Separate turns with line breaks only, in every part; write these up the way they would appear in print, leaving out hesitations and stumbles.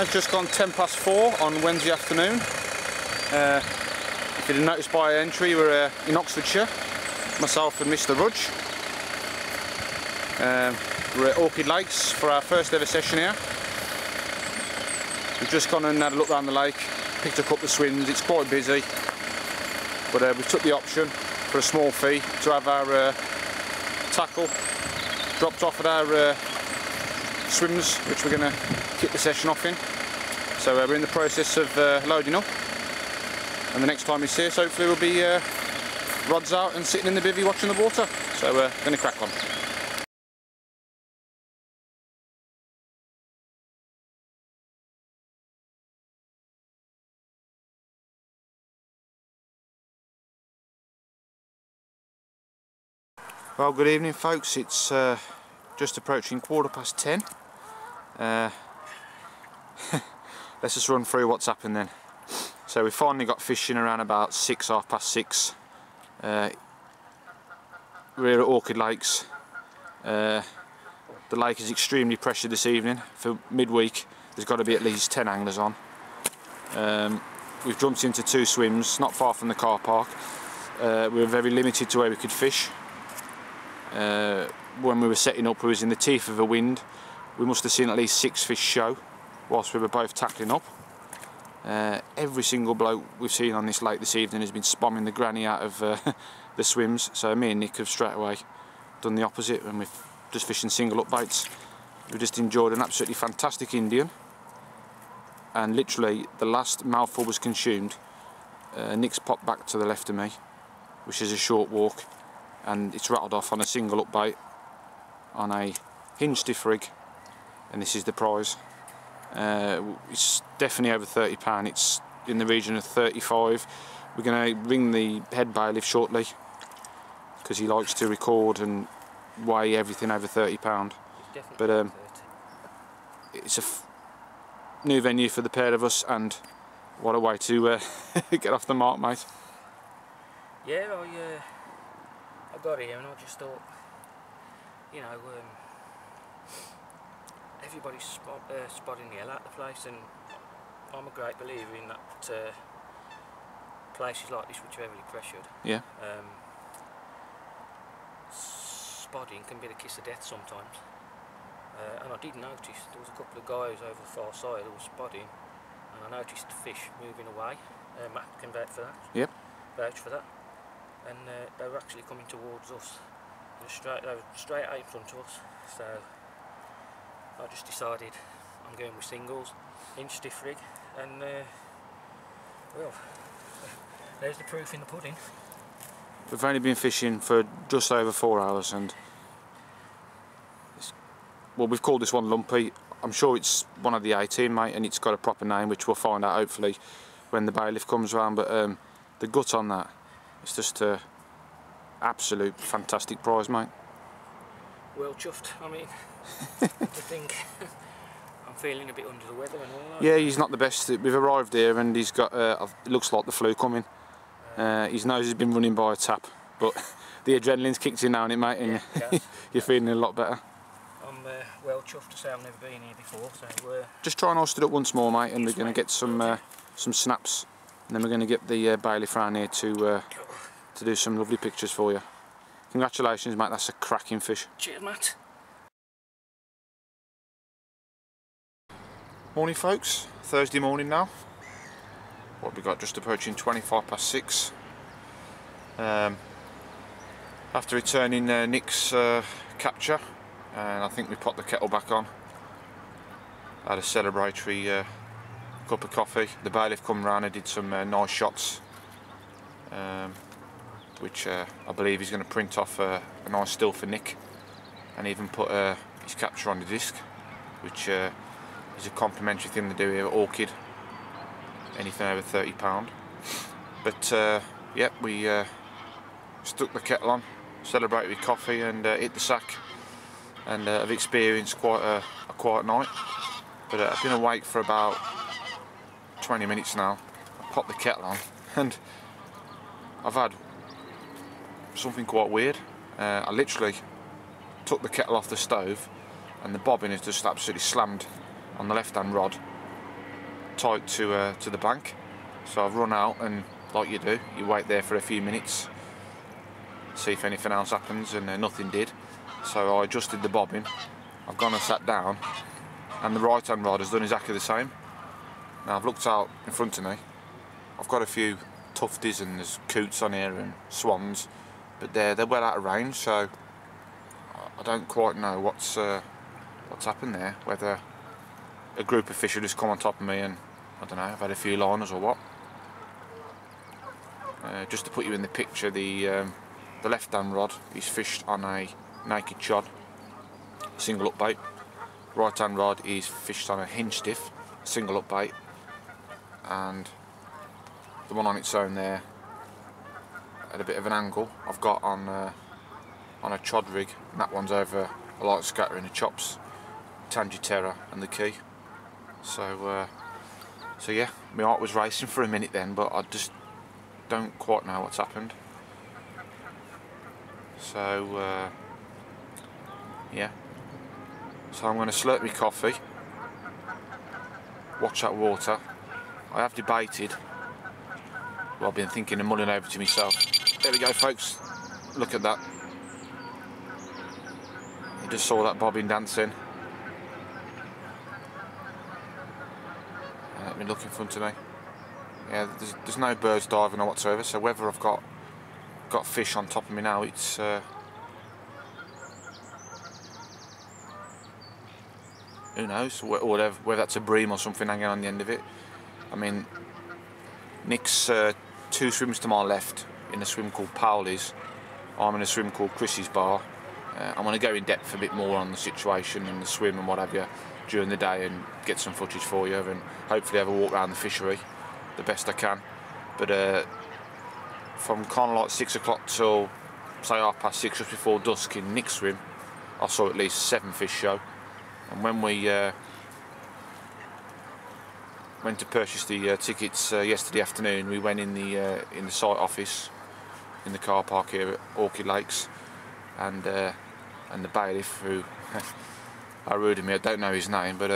It's just gone 4:10 on Wednesday afternoon. If you didn't notice by entry, we're in Oxfordshire, myself and Mr. Rudge. We're at Orchid Lakes for our first ever session here. We've just gone and had a look around the lake, picked a couple of swims. It's quite busy, but we took the option for a small fee to have our tackle dropped off at our swims, which we're going to kick the session off in. So we're in the process of loading up, and the next time you see us, hopefully we'll be rods out and sitting in the bivvy watching the water. So we're going to crack on. Well, good evening folks, it's just approaching 10:15. Let's just run through what's happened then. So we finally got fishing around about 6, 6:30. We're at Orchid Lakes. The lake is extremely pressured this evening. For midweek there's got to be at least 10 anglers on. We've jumped into 2 swims not far from the car park. We were very limited to where we could fish. When we were setting up, we was in the teeth of a wind. We must have seen at least 6 fish show whilst we were both tackling up. Every single bloke we've seen on this lake this evening has been spomming the granny out of the swims, so me and Nick have straight away done the opposite, and we've just fishing single up baits. We just enjoyed an absolutely fantastic Indian, and literally the last mouthful was consumed, Nick's popped back to the left of me, which is a short walk, and it's rattled off on a single up bait on a hinge stiff rig, and this is the prize. It's definitely over £30, it's in the region of 35. We're going to ring the head bailiff shortly because he likes to record and weigh everything over £30. But it's a new venue for the pair of us, and what a way to get off the mark, mate.
Yeah, I got here and I just thought, you know, everybody's spotting the hell out of the place, and I'm a great believer in that places like this which are heavily pressured.
Yeah.
Spotting can be the kiss of death sometimes, and I did notice there was a couple of guys over the far side who were spotting, and I noticed the fish moving away. Matt can vouch for that.
Yep.
Vouch for that. And they were actually coming towards us. They were straight out in front of us. So I just decided I'm going with singles, inch stiff rig, and well, there's the proof in the pudding.
We've only been fishing for just over 4 hours, and well, we've called this one Lumpy. I'm sure it's one of the 18, mate, and it's got a proper name, which we'll find out hopefully when the bailiff comes round. But the gut on that, it's just a absolute fantastic prize, mate.
Well chuffed. I mean, I think I'm feeling a bit under the weather and all that.
Yeah, he's not the best. We've arrived here and he's got, it looks like the flu coming. His nose has been running by a tap, but the adrenaline's kicked in now, hasn't it, mate? And yeah, you're feeling a lot better.
I'm well chuffed to say I've never been here before, so...
Just try and hoist it up once more, mate, and we're going to get some snaps, and then we're going to get the bailiff round here to do some lovely pictures for you. Congratulations, mate, that's a cracking fish.
Cheers, Matt.
Morning, folks. Thursday morning now. What we got, just approaching 6:25. After returning Nick's capture, and I think we popped the kettle back on. Had a celebratory cup of coffee. The bailiff come round and did some nice shots, which I believe he's going to print off a nice still for Nick, and even put his capture on the disc, which is a complimentary thing to do here at Orchid. Anything over £30. But yep, we stuck the kettle on, celebrated with coffee, and hit the sack, and I've experienced quite a quiet night. But I've been awake for about 20 minutes now. I popped the kettle on and I've had something quite weird. I literally took the kettle off the stove and the bobbin has just absolutely slammed on the left hand rod, tight to the bank, so I've run out, and like you do, you wait there for a few minutes, see if anything else happens, and nothing did. So I adjusted the bobbin, I've gone and sat down, and the right hand rod has done exactly the same. Now I've looked out in front of me, I've got a few tufties and there's coots on here and swans, but they're well out of range, so I don't quite know what's happened there, whether a group of fish have just come on top of me and I don't know, I've had a few liners or what. Just to put you in the picture, the left hand rod is fished on a naked chod, single up bait. Right hand rod is fished on a hinge stiff, single up bait, and the one on its own there at a bit of an angle I've got on a chod rig, and that one's over a light scatter in the chops, Tangiterra and the key. So yeah, my heart was racing for a minute then, but I just don't quite know what's happened. So yeah, so I'm going to slurp my coffee, watch that water. I have debated, well, I've been thinking and mulling over to myself. There we go, folks, look at that. You just saw that bobbin dancing. Let me look in front of me. Yeah, there's no birds diving or whatsoever, so whether I've got fish on top of me now, it's who knows, whether that's a bream or something hanging on the end of it. I mean, Nick's 2 swims to my left in a swim called Powley's. I'm in a swim called Chrissy's Bar. I'm going to go in depth a bit more on the situation and the swim and what have you during the day and get some footage for you, and hopefully have a walk around the fishery the best I can. But from kind of like 6 o'clock till say 6:30, just before dusk in Nick's swim, I saw at least 7 fish show. And when we went to purchase the tickets yesterday afternoon, we went in the site office in the car park here at Orchid Lakes, and the bailiff, who I rude him, I don't know his name, but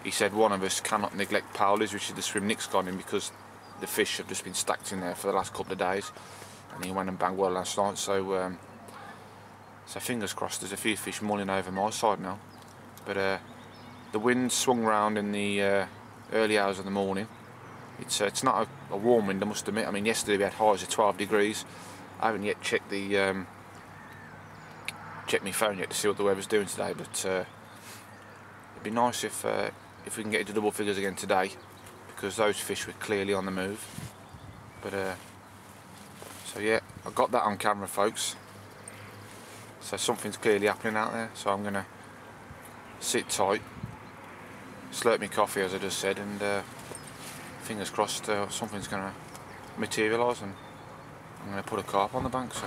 he said one of us cannot neglect Powley's, which is the swim Nick's gone in, because the fish have just been stacked in there for the last couple of days, and he went and banged well last night. So so fingers crossed, there's a few fish mulling over my side now. But the wind swung round in the early hours of the morning. It's not a warm wind, I must admit. I mean, yesterday we had highs of 12 degrees. I haven't yet checked the checked my phone yet to see what the weather's doing today, but it'd be nice if we can get into double figures again today, because those fish were clearly on the move. But so yeah, I got that on camera, folks. So something's clearly happening out there. So I'm gonna sit tight, slurp my coffee as I just said, and fingers crossed something's gonna materialise and I'm gonna put a carp on the bank. So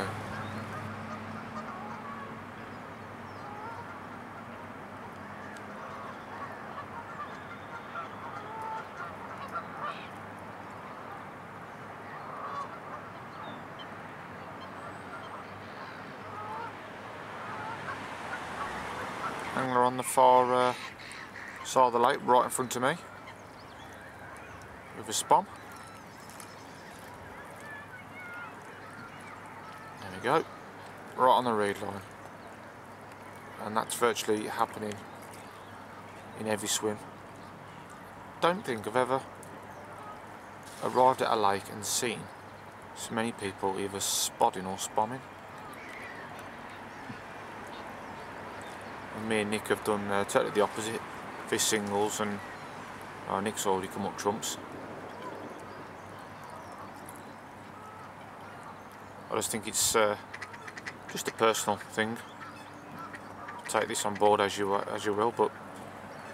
angler on the far side of the lake, right in front of me, with a spom. There we go, right on the reed line, and that's virtually happening in every swim. Don't think I've ever arrived at a lake and seen so many people either spodding or spomming. And me and Nick have done totally the opposite. Fish singles, and Nick's already come up trumps. I just think it's just a personal thing. Take this on board as you will, but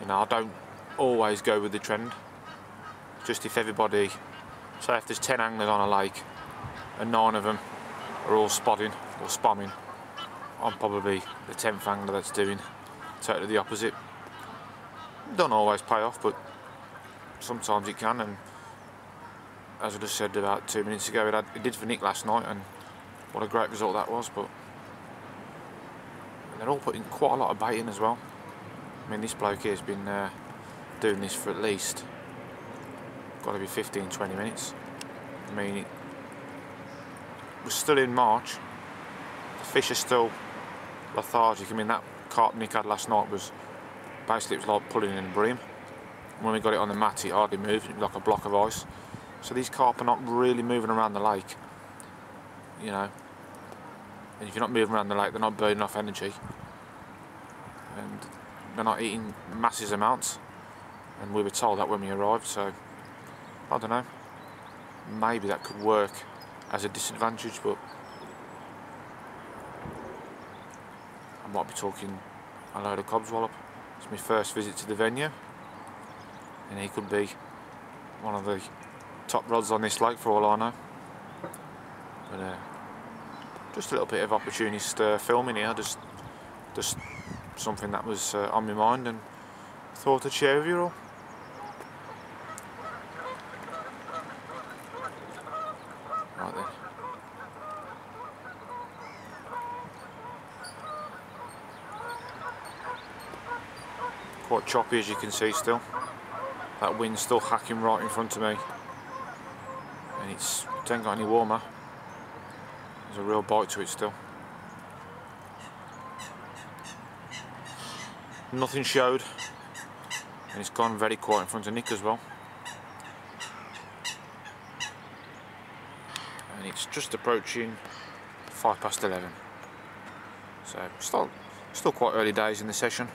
you know, I don't always go with the trend. Just if everybody, say if there's 10 anglers on a lake and 9 of them are all spodding or spomming, I'm probably the 10th angler that's doing totally the opposite. Don't always pay off, but sometimes it can, and as I just said about 2 minutes ago, it did for Nick last night, and what a great result that was. But and they're all putting quite a lot of bait in as well. I mean, this bloke here has been doing this for at least got to be 15-20 minutes. I mean, we're still in March. The fish are still lethargic. I mean, that carp Nick had last night was basically, it was like pulling in a bream. When we got it on the mat, it hardly moved. It was like a block of ice. So these carp are not really moving around the lake, you know. And if you're not moving around the lake, they're not burning off energy, and they're not eating massive amounts. And we were told that when we arrived, so I don't know. Maybe that could work as a disadvantage, but I might be talking a load of cobswallop. It's my first visit to the venue, and he could be one of the top rods on this lake for all I know. But just a little bit of opportunist filming here, just something that was on my mind and thought I'd share with you all. Right then. Quite choppy, as you can see still. That wind's still hacking right in front of me, and it ain't got any warmer. There's a real bite to it still. Nothing showed, and it's gone very quiet in front of Nick as well. And it's just approaching 11:05. So still quite early days in the session.